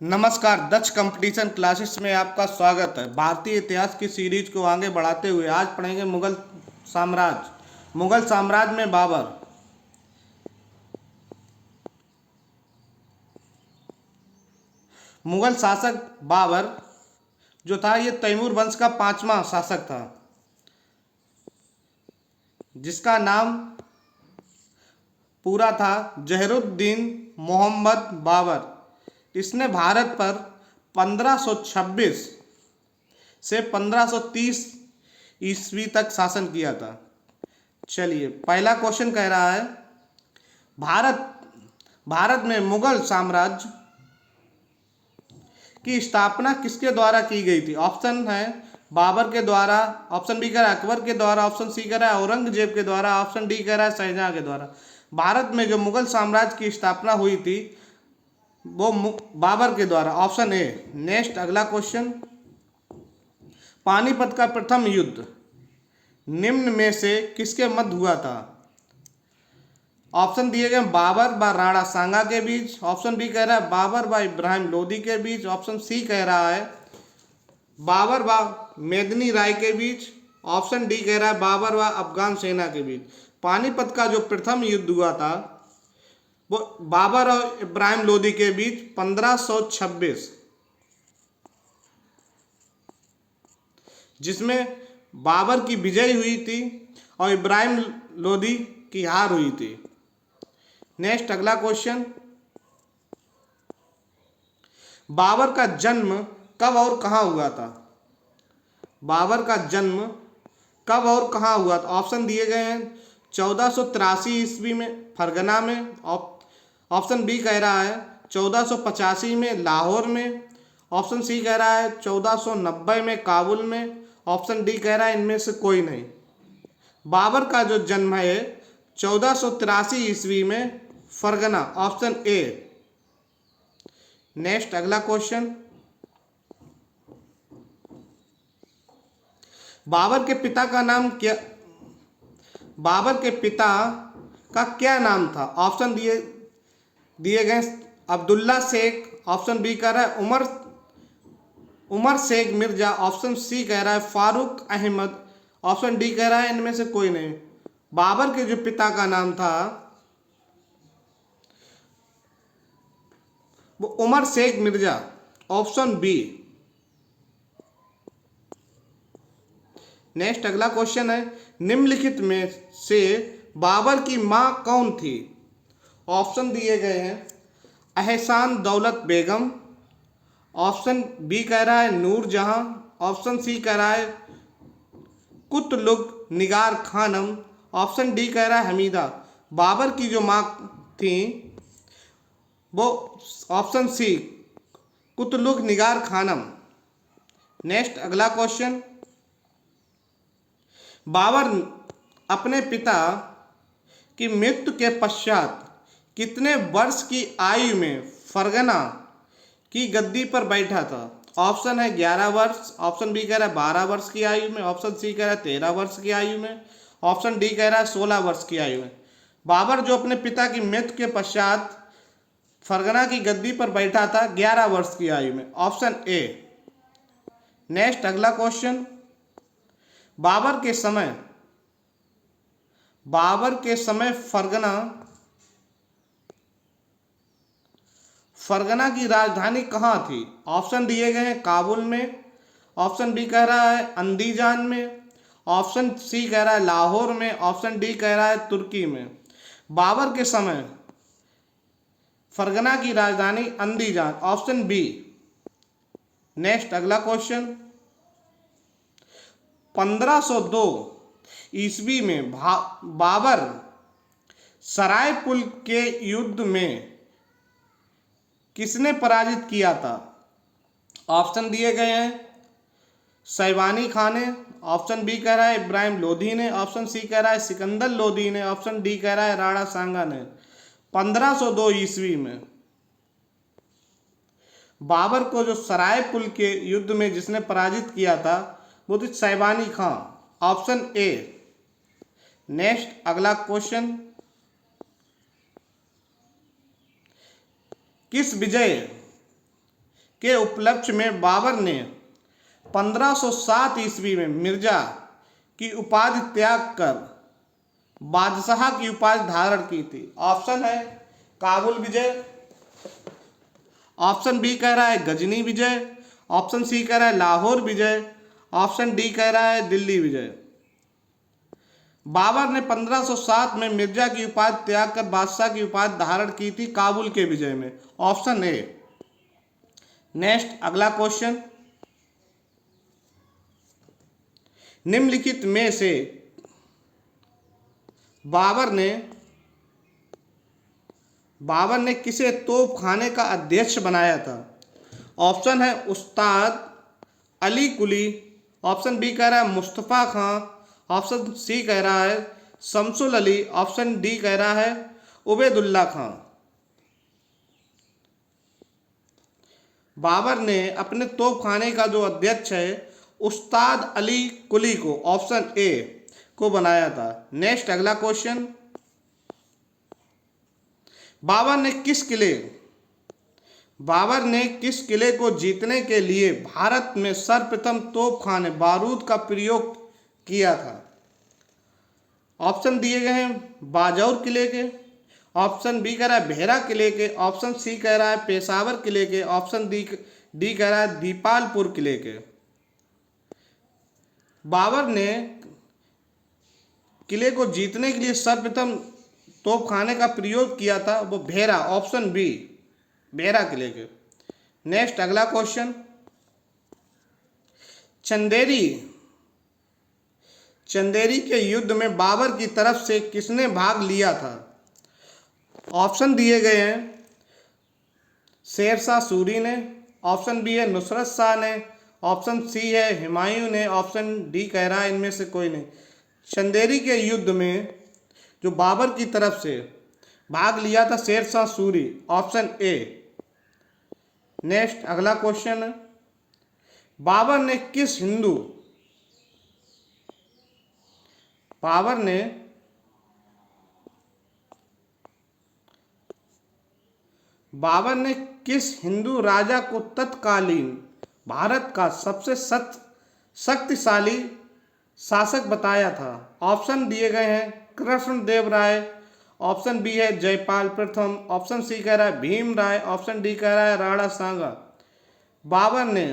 नमस्कार। दक्ष competition classes में आपका स्वागत है। भारतीय इतिहास की सीरीज को आगे बढ़ाते हुए आज पढ़ेंगे साम्राज्य। मुगल साम्राज्य में बाबर। मुगल शासक बाबर जो था ये तैमूर वंश का 5वां शासक था, जिसका नाम पूरा था जहरुद्दीन मोहम्मद बाबर। इसने भारत पर 1526 से 1530 ईस्वी तक शासन किया था। चलिए, पहला क्वेश्चन कह रहा है भारत भारत में मुगल साम्राज्य की स्थापना किसके द्वारा की गई थी। ऑप्शन है बाबर के द्वारा, ऑप्शन बी कह रहा है अकबर के द्वारा, ऑप्शन सी कह रहा है औरंगजेब के द्वारा, ऑप्शन डी कह रहा है शाहजहां के द्वारा। भारत में जो मुगल साम्राज्य की स्थापना हुई थी वो बाबर के द्वारा, ऑप्शन ए। नेक्स्ट अगला क्वेश्चन, पानीपत का प्रथम युद्ध निम्न में से किसके मध्य हुआ था। ऑप्शन दिए गए बाबर व राणा सांगा के बीच, ऑप्शन बी कह रहा है बाबर व इब्राहिम लोदी के बीच, ऑप्शन सी कह रहा है बाबर व मेदिनी राय के बीच, ऑप्शन डी कह रहा है बाबर व अफगान सेना के बीच। पानीपत का जो प्रथम युद्ध हुआ था वो बाबर और इब्राहिम लोदी के बीच 1526, जिसमें बाबर की विजय हुई थी और इब्राहिम लोदी की हार हुई थी। नेक्स्ट अगला क्वेश्चन, बाबर का जन्म कब और कहां हुआ था। बाबर का जन्म कब और कहां हुआ था। ऑप्शन दिए गए हैं 1483 ईस्वी में फरगना में, ऑप्शन बी कह रहा है 1485 में लाहौर में, ऑप्शन सी कह रहा है 1490 में काबुल में, ऑप्शन डी कह रहा है इनमें से कोई नहीं। बाबर का जो जन्म है 1483 ईस्वी में फरगना, ऑप्शन ए। नेक्स्ट अगला क्वेश्चन, बाबर के पिता का नाम क्या, बाबर के पिता का क्या नाम था। ऑप्शन दिए गए अब्दुल्ला शेख, ऑप्शन बी कह रहा है उमर शेख मिर्जा, ऑप्शन सी कह रहा है फारूक अहमद, ऑप्शन डी कह रहा है इनमें से कोई नहीं। बाबर के जो पिता का नाम था वो Umar Shaikh Mirza, option B. Next अगला क्वेश्चन है निम्नलिखित में से बाबर की मां कौन थी। ऑप्शन दिए गए हैं एहसान दौलत बेगम, ऑप्शन बी कह रहा है नूर जहां, ऑप्शन सी कह रहा है कुतलुग निगार खानम, ऑप्शन डी कह रहा है हमीदा। बाबर की जो मां थी वो ऑप्शन सी कुतलुग निगार खानम। नेक्स्ट अगला क्वेश्चन, बाबर अपने पिता की मृत्यु के पश्चात कितने वर्ष की आयु में फरगना की गद्दी पर बैठा था। ऑप्शन है 11 वर्ष, ऑप्शन बी कह रहा है 12 वर्ष की आयु में, ऑप्शन सी कह रहा है 13 वर्ष की आयु में, ऑप्शन डी कह रहा है 16 वर्ष की आयु में। बाबर जो अपने पिता की मृत्यु के पश्चात फरगना की गद्दी पर बैठा था 11 वर्ष की आयु में, ऑप्शन ए। नेक्स्ट अगला क्वेश्चन, बाबर के समय फरगना की राजधानी कहाँ थी। ऑप्शन दिए गए हैं काबुल में, ऑप्शन बी कह रहा है अंदीजान में, ऑप्शन सी कह रहा है लाहौर में, ऑप्शन डी कह रहा है तुर्की में। बाबर के समय फरगना की राजधानी अंदीजान, ऑप्शन बी। नेक्स्ट अगला क्वेश्चन, 1502 ईस्वी में बाबर सरायपुल के युद्ध में किसने पराजित किया था। ऑप्शन दिए गए हैं शैबानी खान ने, ऑप्शन बी कह रहा है इब्राहिम लोधी ने, ऑप्शन सी कह रहा है सिकंदर लोधी ने, ऑप्शन डी कह रहा है राणा सांगा ने। 1502 ईस्वी में बाबर को जो सरायपुल के युद्ध में जिसने पराजित किया था वो थी शैबानी खां, ऑप्शन ए। नेक्स्ट अगला क्वेश्चन, किस विजय के उपलक्ष्य में बाबर ने 1507 ईस्वी में मिर्जा की उपाधि त्याग कर बादशाह की उपाधि धारण की थी। ऑप्शन है काबुल विजय, ऑप्शन बी कह रहा है गजनी विजय, ऑप्शन सी कह रहा है लाहौर विजय, ऑप्शन डी कह रहा है दिल्ली विजय। बाबर ने 1507 में मिर्जा की उपाधि त्याग कर बादशाह की उपाधि धारण की थी काबुल के विजय में। Option A. नेक्स्ट अगला क्वेश्चन, निम्नलिखित में से बाबर ने किसे तोप खाने का अध्यक्ष बनाया था। ऑप्शन है उस्ताद अली कुली, ऑप्शन बी कह रहा है मुस्तफ़ा खां, ऑप्शन सी कह रहा है शमसुल अली, ऑप्शन डी कह रहा है उबैदुल्ला खां। बाबर ने अपने तोप खाने का जो अध्यक्ष है उस्ताद अली कुली को, ऑप्शन ए को बनाया था। नेक्स्ट अगला क्वेश्चन, बाबर ने किस किले को जीतने के लिए भारत में सर्वप्रथम तोपखाने बारूद का प्रयोग किया था। ऑप्शन दिए गए हैं बाजौर किले के, ऑप्शन बी कह रहा है भेरा किले के, ऑप्शन सी कह रहा है पेशावर किले के, ऑप्शन डी कह रहा है दीपालपुर किले के। बाबर ने किले को जीतने के लिए सर्वप्रथम तोपखाने का प्रयोग किया था वो भेरा, ऑप्शन बी भेरा किले के। नेक्स्ट अगला क्वेश्चन, चंदेरी के युद्ध में बाबर की तरफ से किसने भाग लिया था। ऑप्शन दिए गए हैं शेरशाह सूरी ने, ऑप्शन बी है नुसरत शाह ने, ऑप्शन सी है हुमायूं ने, ऑप्शन डी कह रहा है इनमें से कोई नहीं। चंदेरी के युद्ध में जो बाबर की तरफ से भाग लिया था Sher Shah Suri, option A. Next अगला क्वेश्चन है, बाबर ने किस हिंदू राजा को तत्कालीन भारत का सबसे शक्तिशाली शासक बताया था। ऑप्शन दिए गए हैं कृष्णदेव राय, ऑप्शन बी है जयपाल प्रथम, ऑप्शन सी कह रहा है भीम राय, ऑप्शन डी कह रहा है राणा सांगा। बाबर ने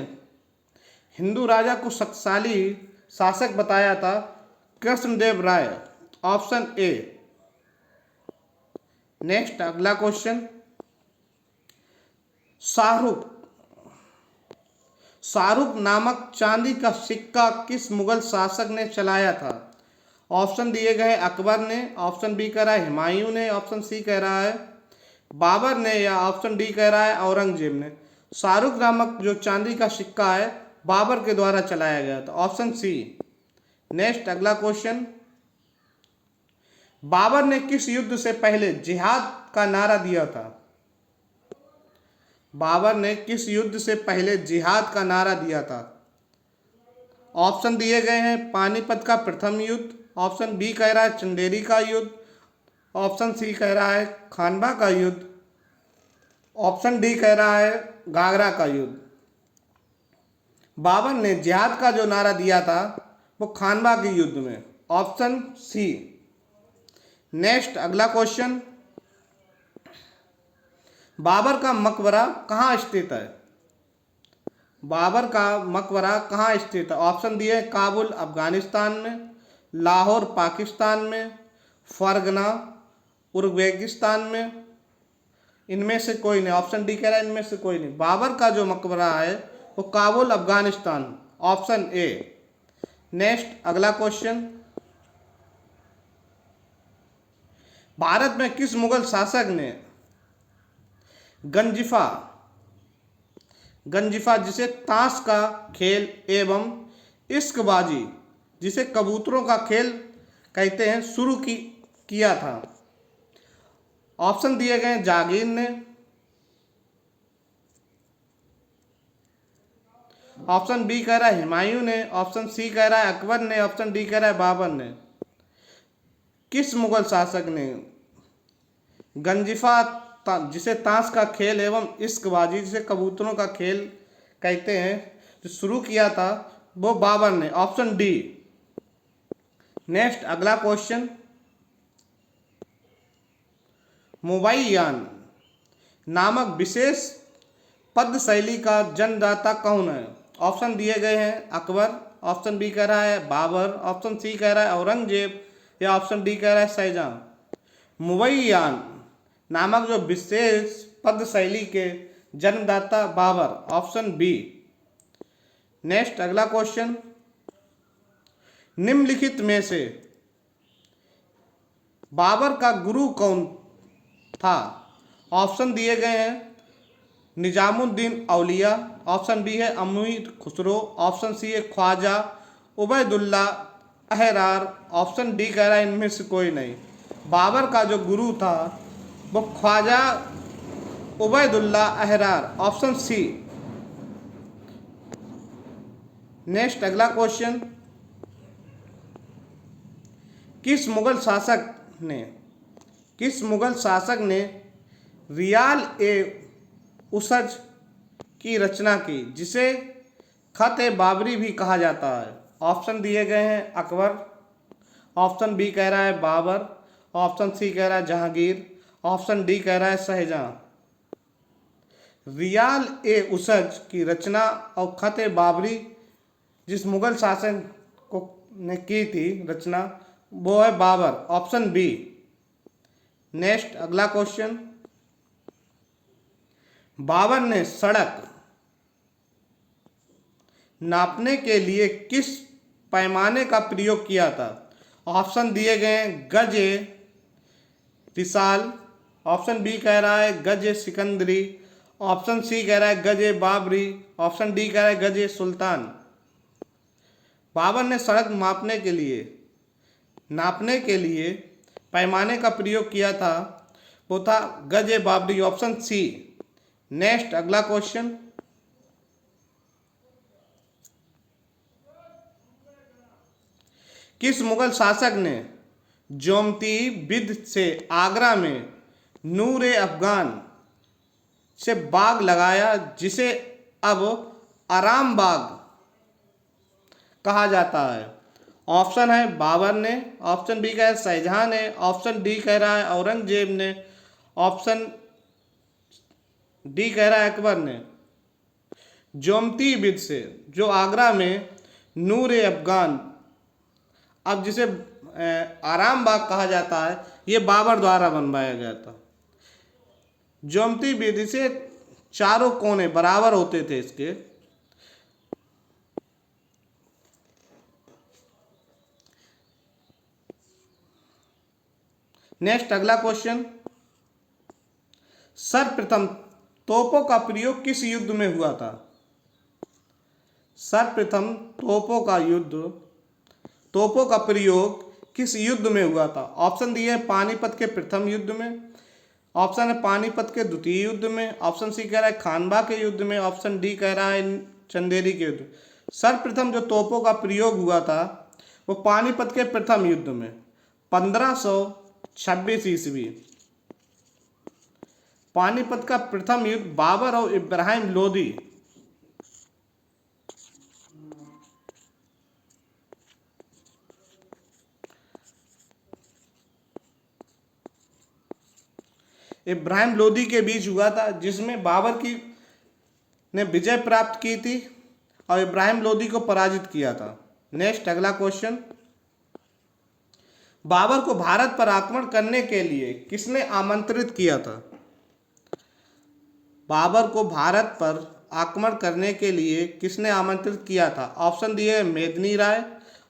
हिंदू राजा को शक्तिशाली शासक बताया था कृष्णदेव राय, ऑप्शन ए। नेक्स्ट अगला क्वेश्चन, शाहरुख नामक चांदी का सिक्का किस मुगल शासक ने चलाया था। ऑप्शन दिए गए अकबर ने, ऑप्शन बी कह रहा है हुमायूं ने, ऑप्शन सी कह रहा है बाबर ने, या ऑप्शन डी कह रहा है औरंगजेब ने। शाहरुख नामक जो चांदी का सिक्का है बाबर के द्वारा चलाया गया था, ऑप्शन सी। नेक्स्ट अगला क्वेश्चन, बाबर ने किस युद्ध से पहले जिहाद का नारा दिया था। बाबर ने किस युद्ध से पहले जिहाद का नारा दिया था। ऑप्शन दिए गए हैं पानीपत का प्रथम युद्ध, ऑप्शन बी कह रहा है चंदेरी का युद्ध, ऑप्शन सी कह रहा है खानवा का युद्ध, ऑप्शन डी कह रहा है घाघरा का युद्ध। बाबर ने जिहाद का जो नारा दिया था वो खानवा के युद्ध में, ऑप्शन सी। नेक्स्ट अगला क्वेश्चन, बाबर का मकबरा कहाँ स्थित है। बाबर का मकबरा कहाँ स्थित है। ऑप्शन दिए काबुल अफगानिस्तान में, लाहौर पाकिस्तान में, फरगना उज्बेकिस्तान में, इनमें से कोई नहीं। ऑप्शन डी कह रहा है इनमें से कोई नहीं। बाबर का जो मकबरा है वो Kabul Afghanistan, option A. Next अगला क्वेश्चन, भारत में किस मुगल शासक ने गंजिफा जिसे ताश का खेल एवं इश्कबाजी जिसे कबूतरों का खेल कहते हैं शुरू किया था। ऑप्शन दिए गए जागीर ने, ऑप्शन बी कह रहा है हुमायूं ने, ऑप्शन सी कह रहा है अकबर ने, ऑप्शन डी कह रहा है बाबर ने। किस मुगल शासक ने गंजिफा जिसे ताश का खेल एवं इश्कबाजी जिसे कबूतरों का खेल कहते हैं, जो शुरू किया था वो बाबर ने, ऑप्शन डी। नेक्स्ट अगला क्वेश्चन, मुबैयान नामक विशेष पद्य शैली का जन्मदाता कौन है? ऑप्शन दिए गए हैं, अकबर, ऑप्शन बी कह रहा है बाबर, ऑप्शन सी कह रहा है औरंगजेब, या ऑप्शन डी कह रहा है शाहजहां। मुबैयान नामक जो विशेष पद्य शैली के जन्मदाता बाबर, ऑप्शन बी। नेक्स्ट अगला क्वेश्चन, निम्नलिखित में से बाबर का गुरु कौन था? ऑप्शन दिए गए हैं, निजामुद्दीन औलिया, ऑप्शन बी है अमीर खुसरो, ऑप्शन सी है ख्वाजा उबैदुल्ला अहरार, ऑप्शन डी कह रहा है इनमें से कोई नहीं। बाबर का जो गुरु था वो Khwaja Ubaidullah Ahrar, option C. Next अगला क्वेश्चन, किस मुगल शासक ने रियाल ए उसज की रचना की, जिसे खत ए बाबरी भी कहा जाता है? ऑप्शन दिए गए हैं, अकबर, ऑप्शन बी कह रहा है बाबर, ऑप्शन सी कह रहा है जहांगीर, ऑप्शन डी कह रहा है शाहजहां। रियाल ए उसज की रचना और खत ए बाबरी जिस मुगल शासक को ने की थी रचना, वो है बाबर, ऑप्शन बी। नेक्स्ट अगला क्वेश्चन, बाबर ने सड़क नापने के लिए किस पैमाने का प्रयोग किया था? ऑप्शन दिए गए हैं, गज ए विशाल, ऑप्शन बी कह रहा है गज ए सिकंदरी, ऑप्शन सी कह रहा है गज ए बाबरी, ऑप्शन डी कह रहा है गज ए सुल्तान। बाबर ने सड़क नापने के लिए पैमाने का प्रयोग किया था, वो था गज ए बाबरी, ऑप्शन सी। नेक्स्ट अगला क्वेश्चन, किस मुगल शासक ने ज्योमती विद से आगरा में नूर ए अफगान से बाग लगाया, जिसे अब आराम बाग कहा जाता है? ऑप्शन है बाबर ने, ऑप्शन बी कह रहा है शाहजहां ने, ऑप्शन डी कह रहा है औरंगजेब ने, ऑप्शन डी कह रहा है अकबर ने। ज्योमती विद से जो आगरा में नूर ए अफगान, अब जिसे आराम बाग कहा जाता है, ये बाबर द्वारा बनवाया गया था। ज्योमती विद से चारों कोने बराबर होते थे इसके। नेक्स्ट अगला क्वेश्चन, सर्वप्रथम तोपों का प्रयोग किस युद्ध में हुआ था? सर्वप्रथम तोपों का प्रयोग किस युद्ध में हुआ था? ऑप्शन दिए पानीपत के प्रथम युद्ध में, ऑप्शन है पानीपत के द्वितीय युद्ध में, ऑप्शन सी कह रहा है खानवा के युद्ध में, ऑप्शन डी कह रहा है चंदेरी के युद्ध। सर्वप्रथम जो तोपों का प्रयोग हुआ था वो पानीपत के प्रथम युद्ध में 1526 ईस्वी। पानीपत का प्रथम युद्ध बाबर और इब्राहिम लोदी के बीच हुआ था, जिसमें बाबर ने विजय प्राप्त की थी और इब्राहिम लोदी को पराजित किया था। नेक्स्ट अगला क्वेश्चन, बाबर को भारत पर आक्रमण करने के लिए किसने आमंत्रित किया था? बाबर को भारत पर आक्रमण करने के लिए किसने आमंत्रित किया था? ऑप्शन दिए मेदिनी राय,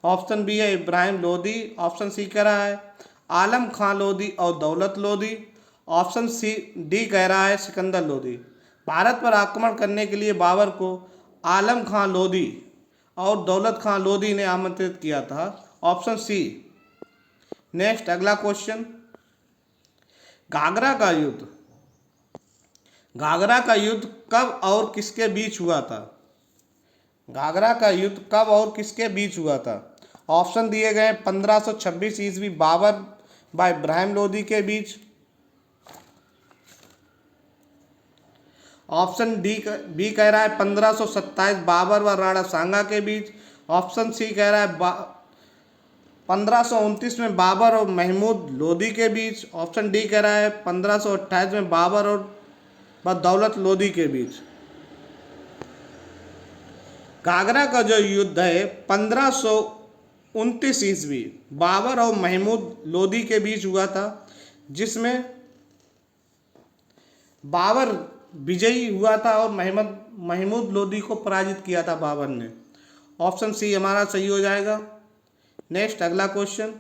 ऑप्शन बी है इब्राहिम लोदी, ऑप्शन सी कह रहा है आलम खां लोदी और दौलत लोदी, ऑप्शन सी डी कह रहा है सिकंदर लोदी। भारत पर आक्रमण करने के लिए बाबर को आलम खां लोदी और दौलत खां लोदी ने आमंत्रित किया था, ऑप्शन सी। नेक्स्ट अगला क्वेश्चन, घाघरा का युद्ध कब और किसके बीच हुआ था? घाघरा का युद्ध कब और किसके बीच हुआ था? ऑप्शन दिए गए 1526 ईस्वी बाबर व इब्राहिम लोदी के बीच, ऑप्शन बी कह रहा है 1527 बाबर व राणा सांगा के बीच। ऑप्शन सी कह रहा है 1529 में बाबर और महमूद लोदी के बीच। ऑप्शन डी कह रहा है 1528 में बाबर और दौलत लोदी के बीच। घाघरा का जो युद्ध है 1529 ईस्वी बाबर और महमूद लोदी के बीच हुआ था, जिसमें बाबर विजयी हुआ था और महमूद लोदी को पराजित किया था बाबर ने। ऑप्शन सी हमारा सही हो जाएगा। नेक्स्ट अगला क्वेश्चन,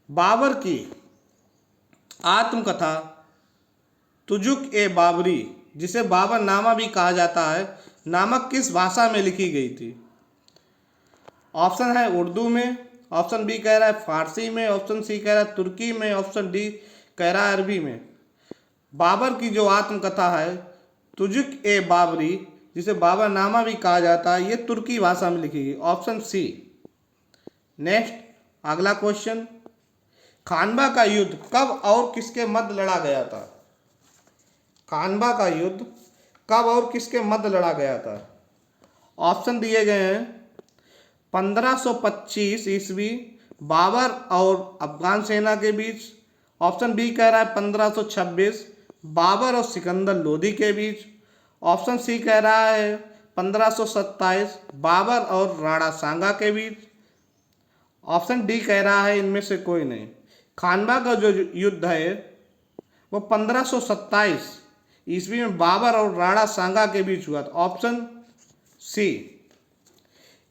बाबर की आत्मकथा तुजुक ए बाबरी, जिसे बाबरनामा भी कहा जाता है, नामक किस भाषा में लिखी गई थी? ऑप्शन है उर्दू में, ऑप्शन बी कह रहा है फारसी में, ऑप्शन सी कह रहा है तुर्की में, ऑप्शन डी कह रहा है अरबी में। बाबर की जो आत्मकथा है तुजुक ए बाबरी, जिसे बाबरनामा भी कहा जाता है, ये तुर्की भाषा में लिखी गई। Option C. नेक्स्ट अगला क्वेश्चन, खानवा का युद्ध कब और किसके मध्य लड़ा गया था? खानवा का युद्ध कब और किसके मध्य लड़ा गया था? ऑप्शन दिए गए हैं 1525 ईस्वी बाबर और अफगान सेना के बीच। ऑप्शन बी कह रहा है 1526 बाबर और सिकंदर लोदी के बीच। ऑप्शन सी कह रहा है 1527 बाबर और राणा सांगा के बीच। ऑप्शन डी कह रहा है इनमें से कोई नहीं। खानवा का जो युद्ध है वो 1527 ईस्वी में बाबर और राणा सांगा के बीच हुआ था। Option C.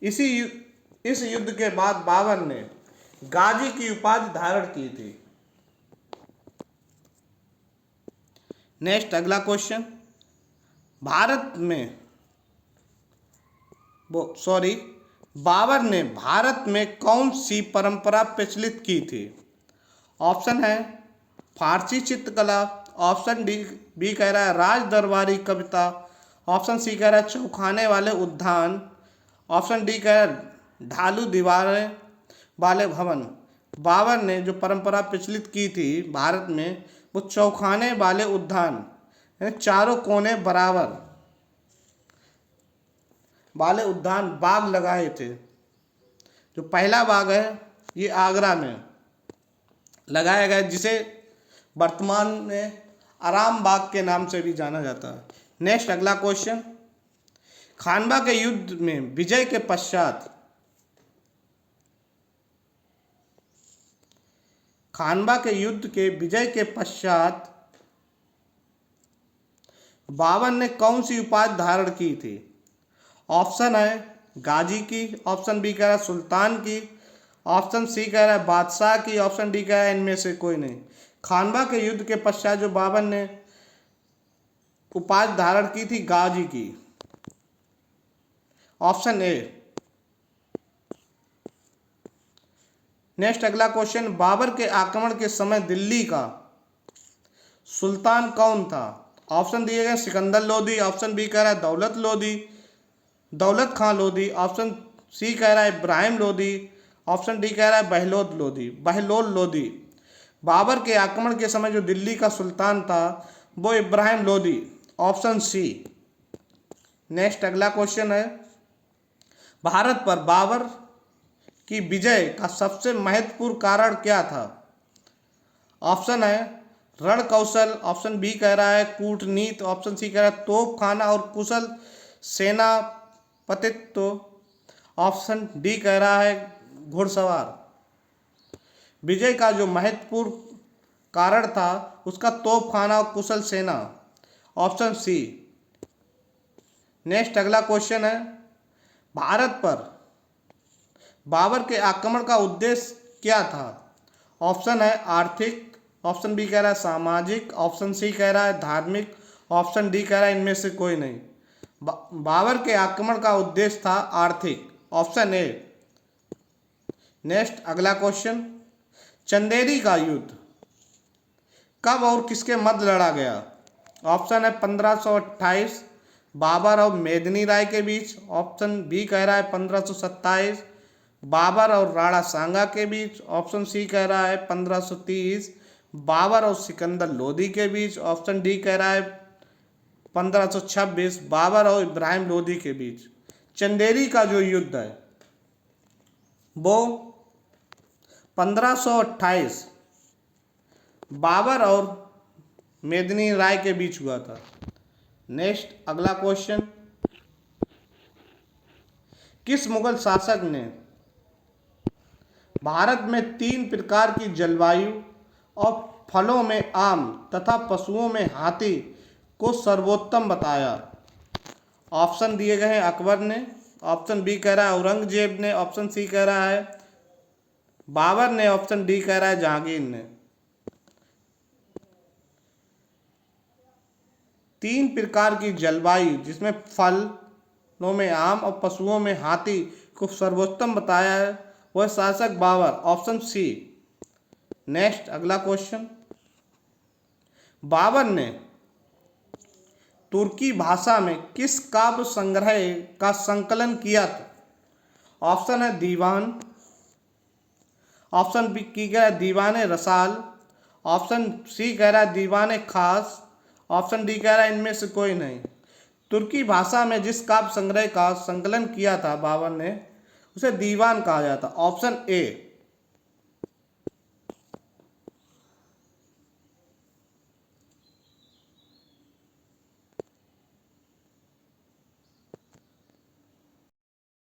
इस युद्ध के बाद बाबर ने गाजी की उपाधि धारण की थी। नेक्स्ट अगला क्वेश्चन, बाबर ने भारत में कौन सी परंपरा प्रचलित की थी? ऑप्शन है फारसी चित्रकला, ऑप्शन डी बी कह रहा है राज दरबारी कविता, ऑप्शन सी कह रहा है चौखाने वाले उद्यान, ऑप्शन डी कह रहा है ढालू दीवारें वाले भवन। बाबर ने जो परंपरा प्रचलित की थी भारत में, वो चौखाने वाले उद्यान, यानी चारों कोने बराबर वाले उद्यान बाग लगाए थे। जो पहला बाग है ये आगरा में लगाया गया, जिसे वर्तमान में आराम बाग के नाम से भी जाना जाता है। नेक्स्ट अगला क्वेश्चन, खानवा के युद्ध में विजय के पश्चात बाबर ने कौन सी उपाधि धारण की थी? ऑप्शन है गाजी की, ऑप्शन बी कह रहा है सुल्तान की, ऑप्शन सी कह रहा है बादशाह की, ऑप्शन डी कह रहा है इनमें से कोई नहीं। खानवा के युद्ध के पश्चात जो बाबर ने उपाधि धारण की थी गाजी की। Option A. नेक्स्ट अगला क्वेश्चन, बाबर के आक्रमण के समय दिल्ली का सुल्तान कौन था? ऑप्शन दिए गए सिकंदर लोदी, ऑप्शन बी कह रहा है दौलत खां लोदी, ऑप्शन सी कह रहा है इब्राहिम लोदी, ऑप्शन डी कह रहा है बहलोल लोदी। बाबर के आक्रमण के समय जो दिल्ली का सुल्तान था वो Ibrahim Lodi. Option C. Next अगला क्वेश्चन है, भारत पर बाबर की विजय का सबसे महत्वपूर्ण कारण क्या था? ऑप्शन है रण कौशल, ऑप्शन बी कह रहा है कूटनीति, ऑप्शन सी कह रहा है तोप खाना और कुशल सेनापतित्व, ऑप्शन डी कह रहा है घुड़सवार। विजय का जो महत्वपूर्ण कारण था उसका तोप खाना और कुशल सेना। Option C. नेक्स्ट अगला क्वेश्चन है, भारत पर बाबर के आक्रमण का उद्देश्य क्या था? ऑप्शन है आर्थिक, ऑप्शन बी कह रहा है सामाजिक, ऑप्शन सी कह रहा है धार्मिक, ऑप्शन डी कह रहा है इनमें से कोई नहीं। बाबर के आक्रमण का उद्देश्य था आर्थिक। Option A. नेक्स्ट अगला क्वेश्चन, चंदेरी का युद्ध कब और किसके मध्य लड़ा गया? ऑप्शन है 1528 बाबर और मेदिनी राय के बीच, ऑप्शन बी कह रहा है 1527 बाबर और राणा सांगा के बीच, ऑप्शन सी कह रहा है 1530 बाबर और सिकंदर लोदी के बीच, ऑप्शन डी कह रहा है 1526 बाबर और इब्राहिम लोदी के बीच। चंदेरी का जो युद्ध है वो 1528 बाबर और मेदिनी राय के बीच हुआ था। नेक्स्ट अगला क्वेश्चन, किस मुगल शासक ने भारत में 3 प्रकार की जलवायु और फलों में आम तथा पशुओं में हाथी को सर्वोत्तम बताया? ऑप्शन दिए गए हैं अकबर ने, ऑप्शन बी कह रहा है औरंगजेब ने, ऑप्शन सी कह रहा है बाबर ने, ऑप्शन डी कह रहा है जहांगीर ने। 3 प्रकार की जलवायु जिसमें फलों में आम और पशुओं में हाथी को सर्वोत्तम बताया है वह शासक बाबर, ऑप्शन सी। नेक्स्ट अगला क्वेश्चन, बाबर ने तुर्की भाषा में किस काव्य संग्रह का संकलन किया था? ऑप्शन है दीवान, ऑप्शन बी की कह रहा है दीवाने रसाल, ऑप्शन सी कह रहा है दीवाने खास, ऑप्शन डी कह रहा है इनमें से कोई नहीं। तुर्की भाषा में जिस काव्य संग्रह का संकलन किया था बाबर ने उसे दीवान कहा जाता। Option A